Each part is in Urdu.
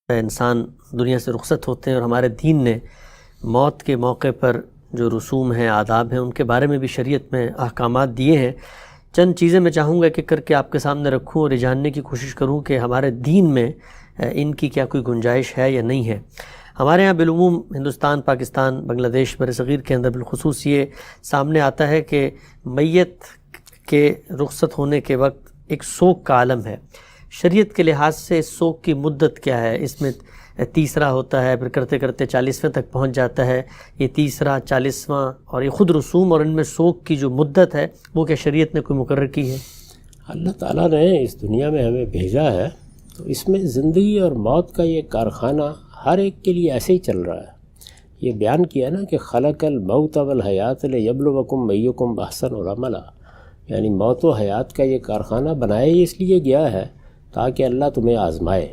انسان دنیا سے رخصت ہوتے ہیں، اور ہمارے دین نے موت کے موقع پر جو رسوم ہیں، آداب ہیں، ان کے بارے میں بھی شریعت میں احکامات دیے ہیں۔ چند چیزیں میں چاہوں گا کہ کر کے آپ کے سامنے رکھوں اور یہ جاننے کی کوشش کروں کہ ہمارے دین میں ان کی کیا کوئی گنجائش ہے یا نہیں ہے۔ ہمارے ہاں بالعموم ہندوستان، پاکستان، بنگلہ دیش، برصغیر کے اندر بالخصوص یہ سامنے آتا ہے کہ میت کے رخصت ہونے کے وقت ایک سوگ کا عالم ہے۔ شریعت کے لحاظ سے اس سوگ کی مدت کیا ہے؟ اس میں تیسرا ہوتا ہے، پھر کرتے کرتے 40ویں تک پہنچ جاتا ہے، یہ تیسرا، 40واں، اور یہ خود رسوم اور ان میں سوگ کی جو مدت ہے وہ کیا شریعت نے کوئی مقرر کی ہے؟ اللہ تعالیٰ نے اس دنیا میں ہمیں بھیجا ہے تو اس میں زندگی اور موت کا یہ کارخانہ ہر ایک کے لیے ایسے ہی چل رہا ہے۔ یہ بیان کیا نا کہ خلق الموت والحیات لیبلوکم ایکم احسن عملا، یعنی موت و حیات کا یہ کارخانہ بنایا ہی اس لیے گیا ہے تاکہ اللہ تمہیں آزمائے۔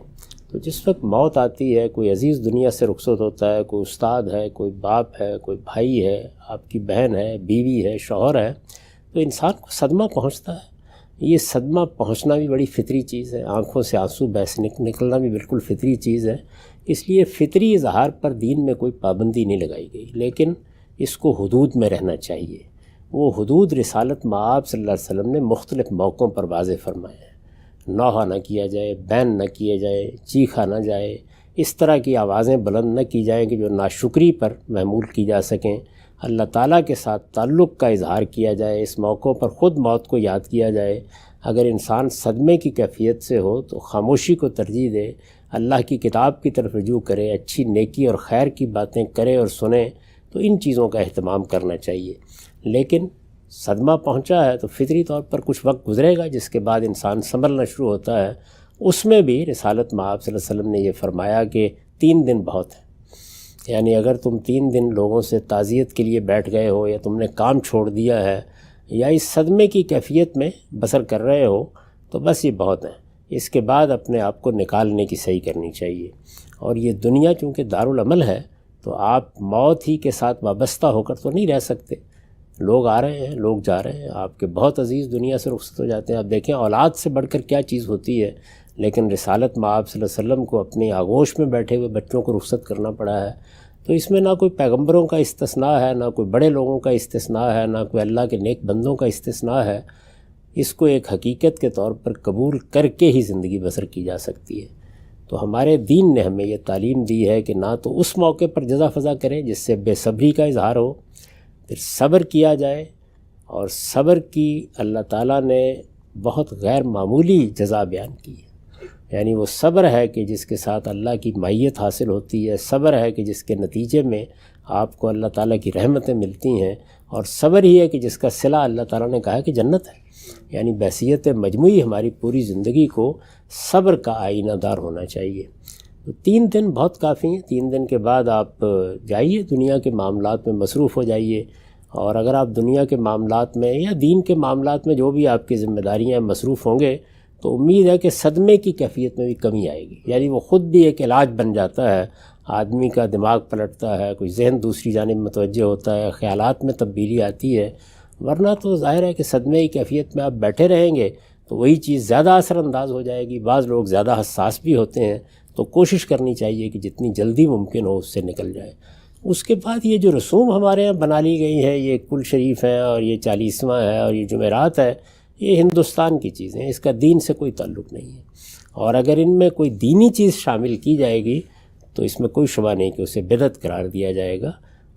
تو جس وقت موت آتی ہے، کوئی عزیز دنیا سے رخصت ہوتا ہے، کوئی استاد ہے، کوئی باپ ہے، کوئی بھائی ہے، آپ کی بہن ہے، بیوی ہے، شوہر ہے، تو انسان کو صدمہ پہنچتا ہے۔ یہ صدمہ پہنچنا بھی بڑی فطری چیز ہے، آنکھوں سے آنسو بہہ نکلنا بھی بالکل فطری چیز ہے۔ اس لیے فطری اظہار پر دین میں کوئی پابندی نہیں لگائی گئی، لیکن اس کو حدود میں رہنا چاہیے۔ وہ حدود رسالت مآب صلی اللہ علیہ وسلم نے مختلف موقعوں پر واضح فرمائے ہیں۔ نوحہ نہ کیا جائے، بین نہ کیے جائے، چیخا نہ جائے، اس طرح کی آوازیں بلند نہ کی جائیں کہ جو ناشکری پر محمول کی جا سکیں۔ اللہ تعالیٰ کے ساتھ تعلق کا اظہار کیا جائے، اس موقعوں پر خود موت کو یاد کیا جائے۔ اگر انسان صدمے کی کیفیت سے ہو تو خاموشی کو ترجیح دے، اللہ کی کتاب کی طرف رجوع کرے، اچھی نیکی اور خیر کی باتیں کرے اور سنیں، تو ان چیزوں کا اہتمام کرنا چاہیے۔ لیکن صدمہ پہنچا ہے تو فطری طور پر کچھ وقت گزرے گا، جس کے بعد انسان سنبھلنا شروع ہوتا ہے۔ اس میں بھی رسالت مآب صلی اللہ علیہ وسلم نے یہ فرمایا کہ 3 دن بہت ہیں، یعنی اگر تم 3 دن لوگوں سے تعزیت کے لیے بیٹھ گئے ہو، یا تم نے کام چھوڑ دیا ہے، یا اس صدمے کی کیفیت میں بسر کر رہے ہو، تو بس یہ بہت ہیں۔ اس کے بعد اپنے آپ کو نکالنے کی صحیح کرنی چاہیے۔ اور یہ دنیا چونکہ دارالعمل ہے تو آپ موت ہی کے ساتھ وابستہ ہو کر تو نہیں رہ سکتے۔ لوگ آ رہے ہیں، لوگ جا رہے ہیں، آپ کے بہت عزیز دنیا سے رخصت ہو جاتے ہیں۔ آپ دیکھیں اولاد سے بڑھ کر کیا چیز ہوتی ہے، لیکن رسالت مآب صلی اللہ علیہ وسلم کو اپنی آغوش میں بیٹھے ہوئے بچوں کو رخصت کرنا پڑا ہے۔ تو اس میں نہ کوئی پیغمبروں کا استثناء ہے، نہ کوئی بڑے لوگوں کا استثناء ہے، نہ کوئی اللہ کے نیک بندوں کا استثناء ہے۔ اس کو ایک حقیقت کے طور پر قبول کر کے ہی زندگی بسر کی جا سکتی ہے۔ تو ہمارے دین نے ہمیں یہ تعلیم دی ہے کہ نہ تو اس موقع پر جزا فضا کریں جس سے بے صبری کا اظہار ہو، پھر صبر کیا جائے، اور صبر کی اللہ تعالیٰ نے بہت غیر معمولی جزا بیان کی ہے۔ یعنی وہ صبر ہے کہ جس کے ساتھ اللہ کی معیت حاصل ہوتی ہے، صبر ہے کہ جس کے نتیجے میں آپ کو اللہ تعالیٰ کی رحمتیں ملتی ہیں، اور صبر ہی ہے کہ جس کا صلہ اللہ تعالیٰ نے کہا کہ جنت ہے۔ یعنی بحیثیت مجموعی ہماری پوری زندگی کو صبر کا آئینہ دار ہونا چاہیے۔ تو 3 دن بہت کافی ہیں۔ 3 دن کے بعد آپ جائیے دنیا کے معاملات میں مصروف ہو جائیے، اور اگر آپ دنیا کے معاملات میں یا دین کے معاملات میں جو بھی آپ کی ذمہ داریاں مصروف ہوں گے تو امید ہے کہ صدمے کی کیفیت میں بھی کمی آئے گی۔ یعنی وہ خود بھی ایک علاج بن جاتا ہے، آدمی کا دماغ پلٹتا ہے، کوئی ذہن دوسری جانب متوجہ ہوتا ہے، خیالات میں تبدیلی آتی ہے۔ ورنہ تو ظاہر ہے کہ صدمے کی کیفیت میں آپ بیٹھے رہیں گے تو وہی چیز زیادہ اثر انداز ہو جائے گی۔ بعض لوگ زیادہ حساس بھی ہوتے ہیں، تو کوشش کرنی چاہیے کہ جتنی جلدی ممکن ہو اس سے نکل جائے۔ اس کے بعد یہ جو رسوم ہمارے یہاں بنا لی گئی ہے، یہ کل شریف ہے، اور یہ 40واں ہے، اور یہ جمعرات ہے، یہ ہندوستان کی چیزیں ہیں، اس کا دین سے کوئی تعلق نہیں ہے۔ اور اگر ان میں کوئی دینی چیز شامل کی جائے گی تو اس میں کوئی شبہ نہیں کہ اسے بدعت قرار دیا جائے گا،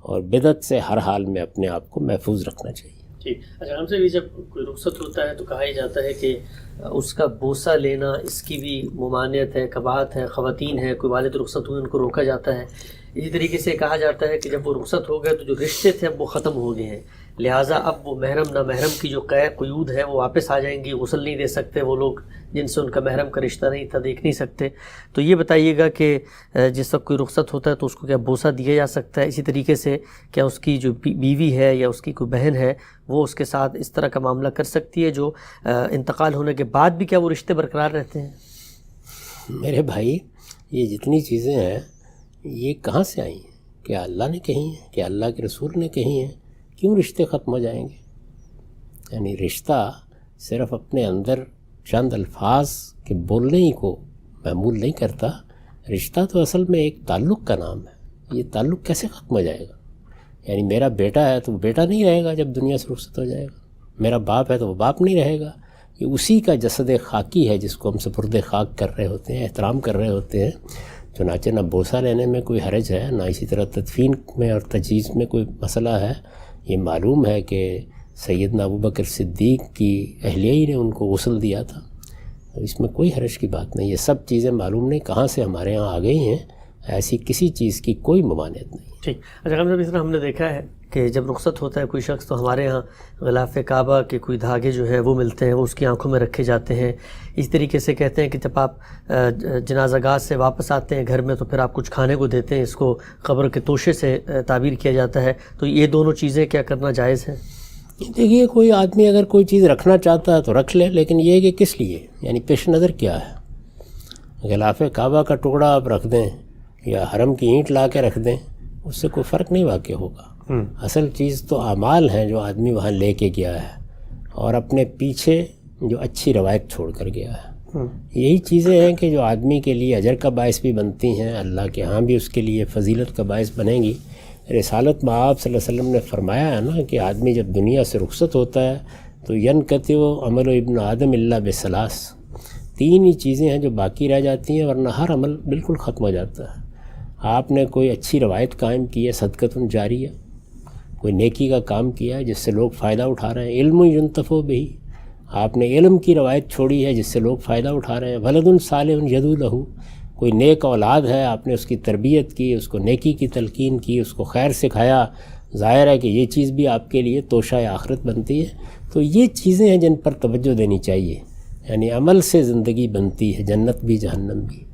اور بدعت سے ہر حال میں اپنے آپ کو محفوظ رکھنا چاہیے۔ ٹھیک۔ اچھا، ہم سے بھی جب کوئی رخصت ہوتا ہے تو کہا ہی جاتا ہے کہ اس کا بوسہ لینا، اس کی بھی ممانعت ہے، کباہت ہے۔ خواتین ہیں، کوئی والد رخصت ہوئے، ان کو روکا جاتا ہے۔ اسی طریقے سے کہا جاتا ہے کہ جب وہ رخصت ہو گئے تو جو رشتے تھے اب وہ ختم ہو گئے ہیں، لہٰذا اب وہ محرم نہ محرم کی جو قیود ہے وہ واپس آ جائیں گی، غسل نہیں دے سکتے وہ لوگ جن سے ان کا محرم کا رشتہ نہیں تھا، دیکھ نہیں سکتے۔ تو یہ بتائیے گا کہ جس وقت کوئی رخصت ہوتا ہے تو اس کو کیا بوسہ دیا جا سکتا ہے؟ اسی طریقے سے کیا اس کی جو بیوی ہے یا اس کی کوئی بہن ہے وہ اس کے ساتھ اس طرح کا معاملہ کر سکتی ہے جو انتقال ہونے کے بعد بھی کیا وہ رشتے برقرار رہتے ہیں؟ میرے بھائی، یہ جتنی چیزیں ہیں یہ کہاں سے آئی ہیں؟ کیا اللہ نے کہی ہیں؟ کیا اللہ کے رسول نے کہی ہیں؟ کیوں رشتے ختم ہو جائیں گے؟ یعنی رشتہ صرف اپنے اندر چند الفاظ کے بولنے ہی کو محمول نہیں کرتا، رشتہ تو اصل میں ایک تعلق کا نام ہے. یہ تعلق کیسے ختم ہو جائے گا؟ یعنی میرا بیٹا ہے تو وہ بیٹا نہیں رہے گا جب دنیا سے رخصت ہو جائے گا. میرا باپ ہے تو وہ باپ نہیں رہے گا. یہ اسی کا جسد خاکی ہے جس کو ہم سپرد خاک کر رہے ہوتے ہیں، احترام کر رہے ہوتے ہیں. چنانچہ نہ بوسہ لینے میں کوئی حرج ہے، نہ اسی طرح تدفین میں اور تجہیز میں کوئی مسئلہ ہے. یہ معلوم ہے کہ سیدنا ابوبکر صدیق کی اہلیہ ہی نے ان کو غسل دیا تھا. اس میں کوئی حرج کی بات نہیں. یہ سب چیزیں معلوم نہیں کہاں سے ہمارے ہاں آ گئی ہیں. ایسی کسی چیز کی کوئی ممانعت نہیں. ٹھیک. اچھا غالب صاحب، اس طرح ہم نے دیکھا ہے کہ جب رخصت ہوتا ہے کوئی شخص تو ہمارے ہاں غلاف کعبہ کے کوئی دھاگے جو ہے وہ ملتے ہیں، وہ اس کی آنکھوں میں رکھے جاتے ہیں. اس طریقے سے کہتے ہیں کہ جب آپ جنازہ گاہ سے واپس آتے ہیں گھر میں تو پھر آپ کچھ کھانے کو دیتے ہیں. اس کو قبر کے توشے سے تعبیر کیا جاتا ہے. تو یہ دونوں چیزیں کیا کرنا جائز ہے؟ دیکھیے، کوئی آدمی اگر کوئی چیز رکھنا چاہتا ہے تو رکھ لے، لیکن یہ کہ کس لیے، یعنی پیش نظر کیا ہے. غلاف کعبہ کا ٹکڑا آپ رکھ دیں یا حرم کی اینٹ لا کے رکھ دیں، اس سے کوئی فرق نہیں واقع ہوگا. اصل چیز تو اعمال ہیں جو آدمی وہاں لے کے گیا ہے اور اپنے پیچھے جو اچھی روایت چھوڑ کر گیا ہے. یہی چیزیں ہیں کہ جو آدمی کے لیے اجر کا باعث بھی بنتی ہیں، اللہ کے ہاں بھی اس کے لیے فضیلت کا باعث بنیں گی. رسالت میں آپ صلی اللہ علیہ وسلم نے فرمایا ہے نا کہ آدمی جب دنیا سے رخصت ہوتا ہے تو ینقطع عمل ابن آدم الا بثلاث. 3 ہی چیزیں ہیں جو باقی رہ جاتی ہیں، ورنہ ہر عمل بالکل ختم ہو جاتا ہے. آپ نے کوئی اچھی روایت قائم کی ہے، صدقۃ جاریہ، کوئی نیکی کا کام کیا ہے جس سے لوگ فائدہ اٹھا رہے ہیں. علم ینتفع بہ، آپ نے علم کی روایت چھوڑی ہے جس سے لوگ فائدہ اٹھا رہے ہیں. ولد صالح یدعو لہ، کوئی نیک اولاد ہے، آپ نے اس کی تربیت کی، اس کو نیکی کی تلقین کی، اس کو خیر سکھایا. ظاہر ہے کہ یہ چیز بھی آپ کے لیے توشہ آخرت بنتی ہے. تو یہ چیزیں ہیں جن پر توجہ دینی چاہیے. یعنی عمل سے زندگی بنتی ہے، جنت بھی جہنم بھی.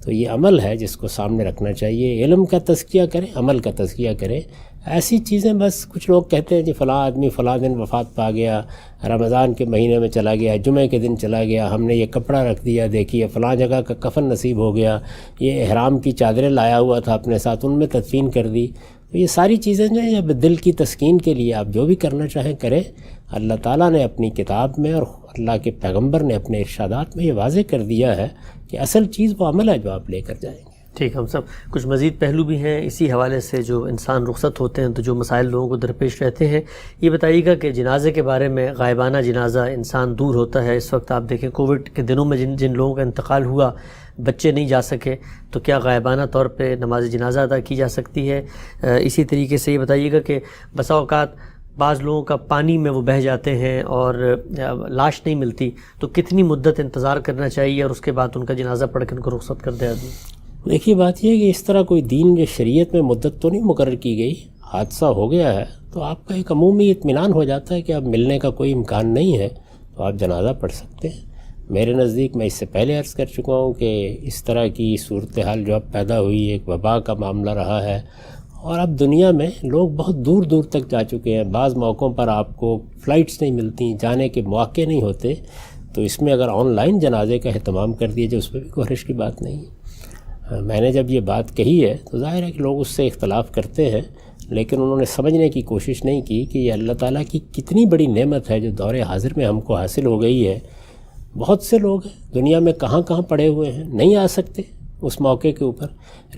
تو یہ عمل ہے جس کو سامنے رکھنا چاہیے. علم کا تزکیہ کریں، عمل کا تزکیہ کریں. ایسی چیزیں بس کچھ لوگ کہتے ہیں کہ فلاں آدمی فلاں دن وفات پا گیا، رمضان کے مہینے میں چلا گیا، جمعہ کے دن چلا گیا، ہم نے یہ کپڑا رکھ دیا، دیکھیے فلاں جگہ کا کفن نصیب ہو گیا، یہ احرام کی چادریں لایا ہوا تھا اپنے ساتھ، ان میں تدفین کر دی. تو یہ ساری چیزیں جو ہیں دل کی تسکین کے لیے آپ جو بھی کرنا چاہیں کریں. اللہ تعالیٰ نے اپنی کتاب میں اور اللہ کے پیغمبر نے اپنے ارشادات میں یہ واضح کر دیا ہے کہ اصل چیز وہ عمل ہے جو آپ لے کر جائیں گے. ٹھیک. ہم سب کچھ مزید پہلو بھی ہیں اسی حوالے سے، جو انسان رخصت ہوتے ہیں تو جو مسائل لوگوں کو درپیش رہتے ہیں. یہ بتائیے گا کہ جنازے کے بارے میں، غائبانہ جنازہ انسان دور ہوتا ہے. اس وقت آپ دیکھیں کووڈ کے دنوں میں جن لوگوں کا انتقال ہوا، بچے نہیں جا سکے، تو کیا غائبانہ طور پہ نماز جنازہ ادا کی جا سکتی ہے؟ اسی طریقے سے یہ بتائیے گا کہ بسا اوقات بعض لوگوں کا پانی میں وہ بہہ جاتے ہیں اور لاش نہیں ملتی، تو کتنی مدت انتظار کرنا چاہیے اور اس کے بعد ان کا جنازہ پڑھ کے ان کو رخصت کر دے آدمی؟ دیکھیے بات یہ ہے کہ اس طرح کوئی دین یا شریعت میں مدت تو نہیں مقرر کی گئی. حادثہ ہو گیا ہے تو آپ کا ایک عمومی اطمینان ہو جاتا ہے کہ اب ملنے کا کوئی امکان نہیں ہے تو آپ جنازہ پڑھ سکتے ہیں. میرے نزدیک میں اس سے پہلے عرض کر چکا ہوں کہ اس طرح کی صورتحال جو اب پیدا ہوئی، ایک وبا کا معاملہ رہا ہے اور اب دنیا میں لوگ بہت دور دور تک جا چکے ہیں. بعض موقعوں پر آپ کو فلائٹس نہیں ملتی، جانے کے مواقع نہیں ہوتے. تو اس میں اگر آن لائن جنازے کا اہتمام کر دیا جائے اس پہ بھی کوئی حرج کی بات نہیں. میں نے جب یہ بات کہی ہے تو ظاہر ہے کہ لوگ اس سے اختلاف کرتے ہیں، لیکن انہوں نے سمجھنے کی کوشش نہیں کی کہ یہ اللہ تعالیٰ کی کتنی بڑی نعمت ہے جو دور حاضر میں ہم کو حاصل ہو گئی ہے. بہت سے لوگ ہیں دنیا میں کہاں کہاں پڑے ہوئے ہیں، نہیں آ سکتے اس موقع کے اوپر.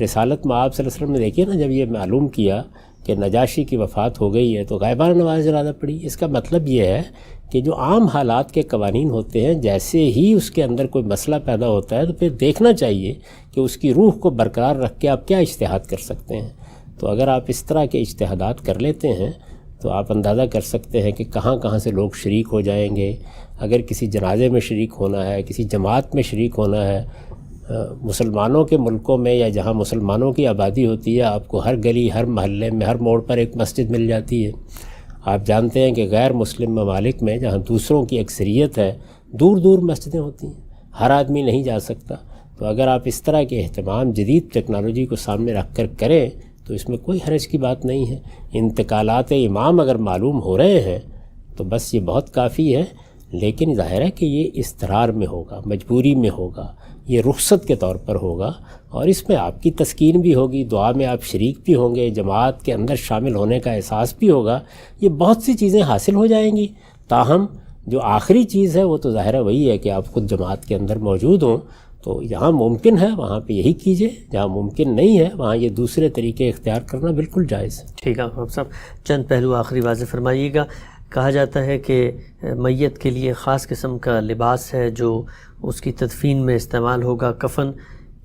رسالت میں آپ صلی اللہ علیہ وسلم نے دیکھیے نا، جب یہ معلوم کیا کہ نجاشی کی وفات ہو گئی ہے تو غائبانہ نماز جنازہ پڑھی. اس کا مطلب یہ ہے کہ جو عام حالات کے قوانین ہوتے ہیں، جیسے ہی اس کے اندر کوئی مسئلہ پیدا ہوتا ہے تو پھر دیکھنا چاہیے کہ اس کی روح کو برقرار رکھ کے آپ کیا اجتہاد کر سکتے ہیں. تو اگر آپ اس طرح کے اجتہادات کر لیتے ہیں تو آپ اندازہ کر سکتے ہیں کہ کہاں کہاں سے لوگ شریک ہو جائیں گے. اگر کسی جنازے میں شریک ہونا ہے، کسی جماعت میں شریک ہونا ہے، مسلمانوں کے ملکوں میں یا جہاں مسلمانوں کی آبادی ہوتی ہے، آپ کو ہر گلی، ہر محلے میں، ہر موڑ پر ایک مسجد مل جاتی ہے. آپ جانتے ہیں کہ غیر مسلم ممالک میں جہاں دوسروں کی اکثریت ہے، دور دور مسجدیں ہوتی ہیں، ہر آدمی نہیں جا سکتا. تو اگر آپ اس طرح کے اہتمام جدید ٹیکنالوجی کو سامنے رکھ کر کریں تو اس میں کوئی حرج کی بات نہیں ہے. انتقالات امام اگر معلوم ہو رہے ہیں تو بس یہ بہت کافی ہے. لیکن ظاہر ہے کہ یہ اضطرار میں ہوگا، مجبوری میں ہوگا، یہ رخصت کے طور پر ہوگا اور اس میں آپ کی تسکین بھی ہوگی، دعا میں آپ شریک بھی ہوں گے، جماعت کے اندر شامل ہونے کا احساس بھی ہوگا. یہ بہت سی چیزیں حاصل ہو جائیں گی. تاہم جو آخری چیز ہے وہ تو ظاہر ہے وہی ہے کہ آپ خود جماعت کے اندر موجود ہوں. تو جہاں ممکن ہے وہاں پہ یہی کیجیے، جہاں ممکن نہیں ہے وہاں یہ دوسرے طریقے اختیار کرنا بالکل جائز ہے۔ ٹھیک ہے ڈاکٹر صاحب، چند پہلو آخری واضح فرمائیے گا۔ کہا جاتا ہے کہ میت کے لیے خاص قسم کا لباس ہے جو اس کی تدفین میں استعمال ہوگا، کفن،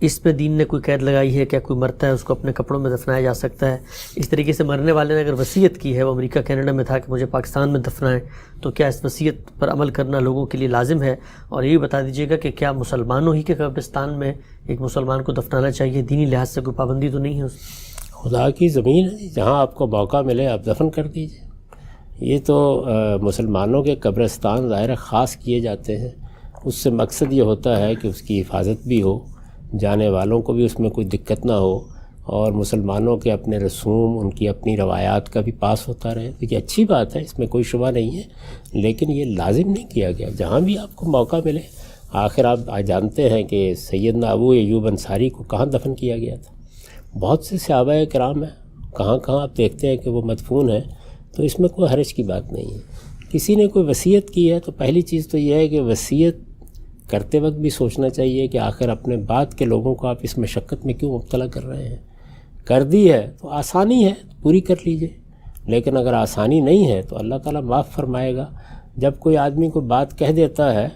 اس پہ دین نے کوئی قید لگائی ہے؟ کیا کوئی مرتا ہے اس کو اپنے کپڑوں میں دفنایا جا سکتا ہے؟ اس طریقے سے مرنے والے نے اگر وصیت کی ہے، وہ امریکہ کینیڈا میں تھا کہ مجھے پاکستان میں دفنائیں، تو کیا اس وصیت پر عمل کرنا لوگوں کے لیے لازم ہے؟ اور یہ بھی بتا دیجیے گا کہ کیا مسلمانوں ہی کے قبرستان میں ایک مسلمان کو دفنانا چاہیے؟ دینی لحاظ سے کوئی پابندی تو نہیں ہے اس؟ خدا کی زمین ہے، جہاں آپ کو موقع ملے آپ دفن کر دیجیے۔ یہ تو مسلمانوں کے قبرستان ظاہر خاص کیے جاتے ہیں، اس سے مقصد یہ ہوتا ہے کہ اس کی حفاظت بھی ہو، جانے والوں کو بھی اس میں کوئی دقت نہ ہو، اور مسلمانوں کے اپنے رسوم، ان کی اپنی روایات کا بھی پاس ہوتا رہے۔ تو یہ اچھی بات ہے، اس میں کوئی شبہ نہیں ہے، لیکن یہ لازم نہیں کیا گیا۔ جہاں بھی آپ کو موقع ملے، آخر آپ جانتے ہیں کہ سیدنا ابو ایوب انصاری کو کہاں دفن کیا گیا تھا؟ بہت سے صحابہ کرام ہیں، کہاں کہاں آپ دیکھتے ہیں کہ وہ مدفون ہیں، تو اس میں کوئی حرج کی بات نہیں ہے۔ کسی نے کوئی وصیت کی ہے تو پہلی چیز تو یہ ہے کہ وصیت کرتے وقت بھی سوچنا چاہیے کہ آخر اپنے بعد کے لوگوں کو آپ اس مشقت میں کیوں مبتلا کر رہے ہیں۔ کر دی ہے تو آسانی ہے، پوری کر لیجئے، لیکن اگر آسانی نہیں ہے تو اللہ تعالیٰ معاف فرمائے گا۔ جب کوئی آدمی کو بات کہہ دیتا ہے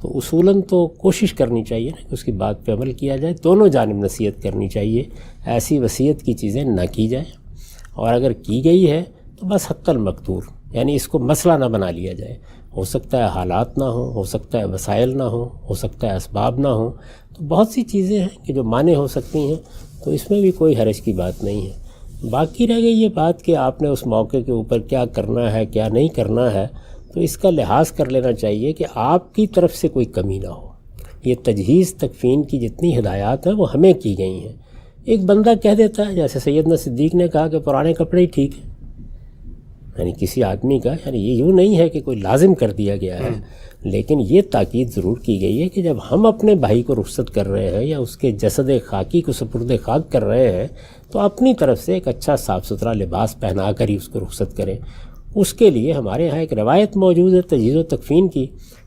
تو اصولاً تو کوشش کرنی چاہیے نا کہ اس کی بات پہ عمل کیا جائے، دونوں جانب نصیحت کرنی چاہیے، ایسی وصیت کی چیزیں نہ کی جائیں، اور اگر کی گئی ہے تو بس حق المقدور، یعنی اس کو مسئلہ نہ بنا لیا جائے۔ ہو سکتا ہے حالات نہ ہوں، ہو سکتا ہے وسائل نہ ہوں، ہو سکتا ہے اسباب نہ ہوں، تو بہت سی چیزیں ہیں کہ جو مانع ہو سکتی ہیں، تو اس میں بھی کوئی حرج کی بات نہیں ہے۔ باقی رہ گئی یہ بات کہ آپ نے اس موقع کے اوپر کیا کرنا ہے کیا نہیں کرنا ہے، تو اس کا لحاظ کر لینا چاہیے کہ آپ کی طرف سے کوئی کمی نہ ہو۔ یہ تجہیز تکفین کی جتنی ہدایات ہیں وہ ہمیں کی گئی ہیں۔ ایک بندہ کہہ دیتا ہے، جیسے سیدنا صدیق نے کہا کہ پرانے کپڑے ہی ٹھیک ہیں، یعنی کسی آدمی کا، یعنی یہ یوں نہیں ہے کہ کوئی لازم کر دیا گیا ہے، لیکن یہ تاکید ضرور کی گئی ہے کہ جب ہم اپنے بھائی کو رخصت کر رہے ہیں یا اس کے جسد خاکی کو سپرد خاک کر رہے ہیں، تو اپنی طرف سے ایک اچھا صاف ستھرا لباس پہنا کر ہی اس کو رخصت کریں۔ اس کے لیے ہمارے ہاں ایک روایت موجود ہے تجہیز و تکفین کی،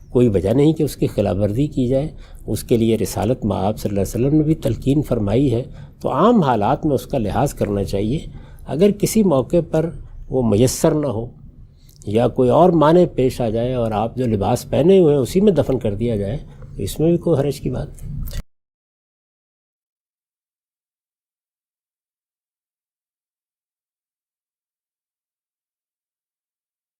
کوئی وجہ نہیں کہ اس کی خلاف ورزی کی جائے۔ اس کے لیے رسالت مآب صلی اللہ علیہ وسلم نے بھی تلقین فرمائی ہے، تو عام حالات میں اس کا لحاظ کرنا چاہیے۔ اگر کسی موقع پر وہ میسر نہ ہو یا کوئی اور معنی پیش آ جائے اور آپ جو لباس پہنے ہوئے ہیں اسی میں دفن کر دیا جائے، تو اس میں بھی کوئی حرج کی بات نہیں۔